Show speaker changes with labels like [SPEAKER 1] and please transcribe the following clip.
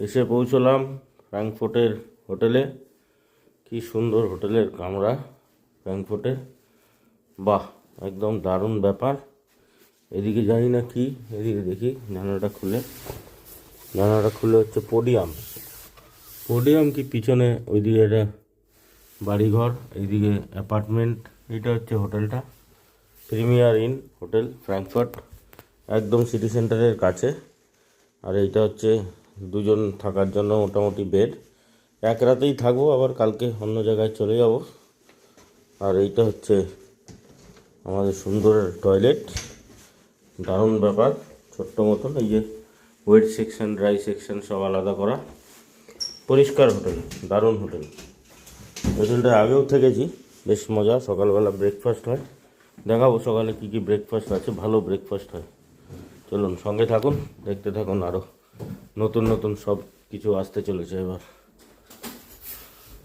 [SPEAKER 1] এসে পৌঁছলাম ফ্র্যাঙ্কফুর্টের হোটেলে। কি সুন্দর হোটেলের কামরা ফ্র্যাঙ্কফুর্টে, বাহ একদম দারুণ ব্যাপার। এদিকে জানি না কি, এদিকে দেখি জানালাটা খুলে হচ্ছে পোডিয়াম কি পিছনে, ওইদিকে একটা বাড়িঘর, এইদিকে অ্যাপার্টমেন্ট। এটা হচ্ছে হোটেলটা, প্রিমিয়ার ইন হোটেল ফ্র্যাঙ্কফুর্ট, একদম সিটি সেন্টারের কাছে। আর এইটা হচ্ছে দুজন থাকার জন্য মোটামুটি বেড। এক রাতেই থাকবো, আবার কালকে অন্য জায়গায় চলে যাব। আর এইটা হচ্ছে আমাদের সুন্দর টয়লেট, দারুণ ব্যাপার, ছোট্ট মতন। এই যে ওয়েট সেকশন, ড্রাই সেকশন সব আলাদা করা, পরিষ্কার হোটেল, দারুণ হোটেল। হোটেলটা আগেও থেকেছি, বেশ মজা। সকালবেলা ব্রেকফাস্ট হয়, দেখাবো সকালে কী কী ব্রেকফাস্ট আছে, ভালো ব্রেকফাস্ট হয়। চলুন সঙ্গে থাকুন, দেখতে থাকুন, আরও নতুন নতুন সব কিছু আসতে চলেছে এবার।